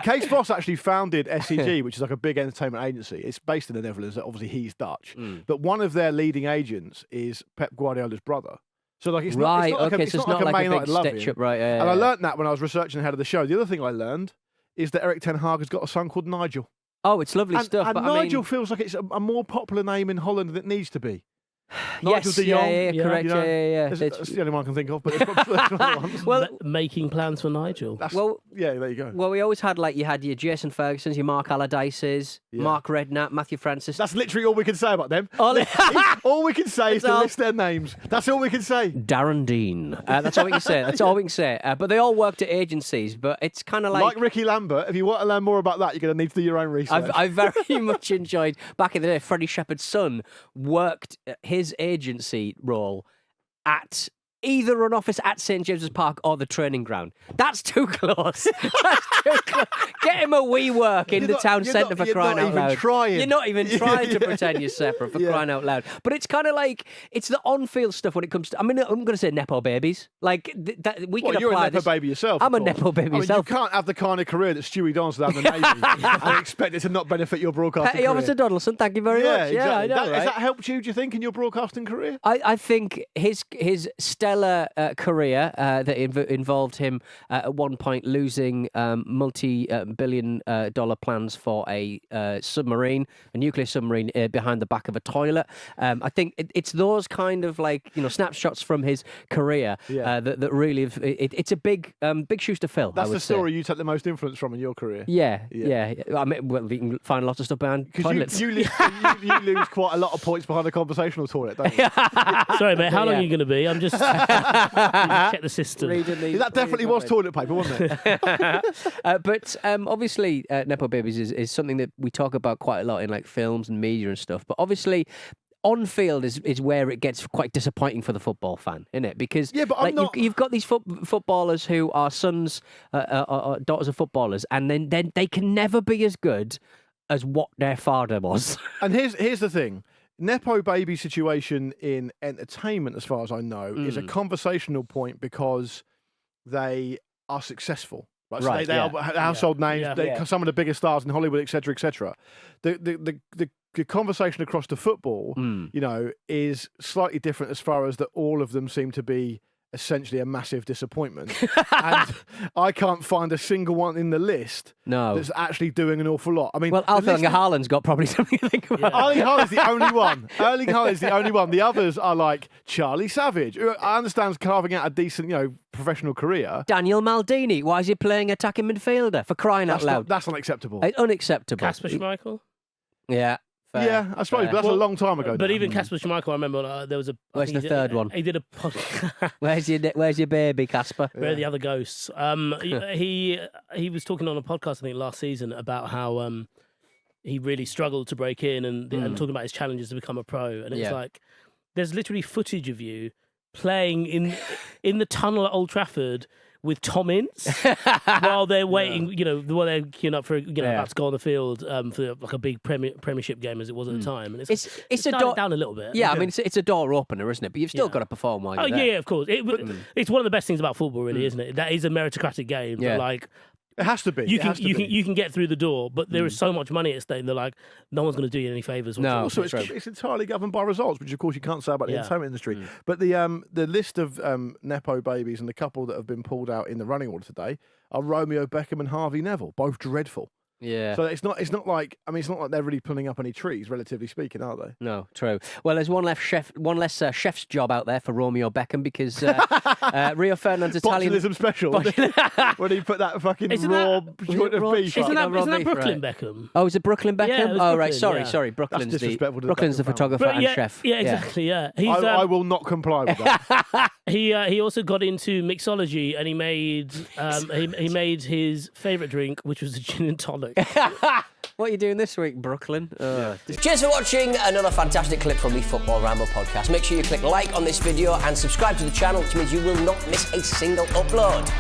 Kees Vos actually founded SCG, which is like a big entertainment agency. It's based in the Netherlands. Obviously, he's Dutch. But one of their leading agents is Pep Guardiola's brother. So like it's not like a Man United love him. Right, and I learned that when I was researching ahead of the show. The other thing I learned is that Erik ten Hag has got a son called Nigel. Oh, it's lovely stuff. And but Nigel feels like it's a more popular name in Holland than it needs to be. Nigel de Jong, correct. You know, yeah. That's the only one I can think of, but there's probably other ones. Well, making plans for Nigel. Yeah, there you go. Well, we always had you had your Jason Fergusons, your Mark Allardyces, Mark Redknapp, Matthew Francis. That's literally all we can say about them. All we can say is to list their names. That's all we can say. Darren Dean. That's all we can say. That's all we can say. But they all worked at agencies. But it's kind of like Ricky Lambert. If you want to learn more about that, you're going to need to do your own research. I very much enjoyed back in the day. Freddie Shepherd's son worked his agency role at either an office at St James's Park or the training ground. That's too close. That's too close. Get him a wee work in the town centre for crying out loud. You're not even trying to pretend you're separate for crying out loud. But it's kind of like, it's the on-field stuff when it comes to, I'm going to say Nepo-Babies. Like, that we can you're apply a Nepo-Baby yourself. I'm a Nepo-Baby myself. You can't have the kind of career that Stewie Dons without the Navy and expect it to not benefit your broadcasting Petty career. Officer Donaldson, thank you very much. Exactly. Yeah, I know, right? Has that helped you, do you think, in your broadcasting career? I think his stellar career that involved him at one point losing multi-billion dollar plans for a submarine, a nuclear submarine behind the back of a toilet. I think it's those kind of snapshots from his career that really it's a big shoes to fill. That's the story you take the most influence from in your career. Yeah. I mean, well, you can find lots of stuff behind toilets. You lose quite a lot of points behind a conversational toilet, don't you? Sorry, mate. How long are you going to be? I'm just check the system. That definitely was toilet paper, wasn't it? But obviously, Nepo-Babies is something that we talk about quite a lot in films and media and stuff. But obviously, on field is where it gets quite disappointing for the football fan, isn't it? Because you've got these footballers who are sons or daughters of footballers, and then they can never be as good as what their father was. And here's the thing. Nepo-Baby situation in entertainment, as far as I know, is a conversational point because they are successful. Right? So they are household names. They're some of the biggest stars in Hollywood, etc., etc. The conversation across the football, is slightly different as far as that all of them seem to be essentially a massive disappointment. And I can't find a single one in the list that's actually doing an awful lot. I mean, Erling Haaland's got probably something to think about. Erling Haaland's the only one. Erling Haaland's the only one. The others are like Charlie Savage, who I understand is carving out a decent, professional career. Daniel Maldini, why is he playing attacking midfielder? For crying out loud. That's unacceptable. It's unacceptable. Kasper Schmeichel? Yeah. Yeah, I suppose, but that's a long time ago. But even Kasper Schmeichel, I remember there was a. Where's the third one? He did a podcast. Where's your baby, Kasper? Where are the other ghosts? He was talking on a podcast, I think, last season about how he really struggled to break in and talking about his challenges to become a pro. And it's like, there's literally footage of you playing in the tunnel at Old Trafford with Tom Ince while they're waiting, while they're queuing up for, about to go on the field for a big Premiership game as it was at the time. And it's dialed down a little bit. Yeah, I mean, it's a door opener, isn't it? But you've still got to perform while you're there. Yeah, of course. It's one of the best things about football, really, isn't it? That is a meritocratic game. Yeah. But it has to be. You can get through the door, but there is so much money at stake. They're like, no one's going to do you any favours. No. Also, it's entirely governed by results, which of course you can't say about the entertainment industry. But the list of Nepo-Babies and the couple that have been pulled out in the running order today are Romeo Beckham and Harvey Neville, both dreadful. Yeah. So it's not like they're really pulling up any trees, relatively speaking, are they? No, true. Well, there's one less chef's job out there for Romeo Beckham because Rio Ferdinand's Italian botulism special. When he put that fucking raw joint of beef. Isn't that Brooklyn Beckham? Oh, is it Brooklyn Beckham? Yeah, Brooklyn, right. Sorry. Brooklyn's the photographer and chef. Yeah, exactly. Yeah. I will not comply with that. He also got into mixology and he made his favourite drink, which was a gin and tonic. What are you doing this week, Brooklyn? Cheers for watching another fantastic clip from the Football Ramble podcast. Make sure you click like on this video and subscribe to the channel, which means you will not miss a single upload.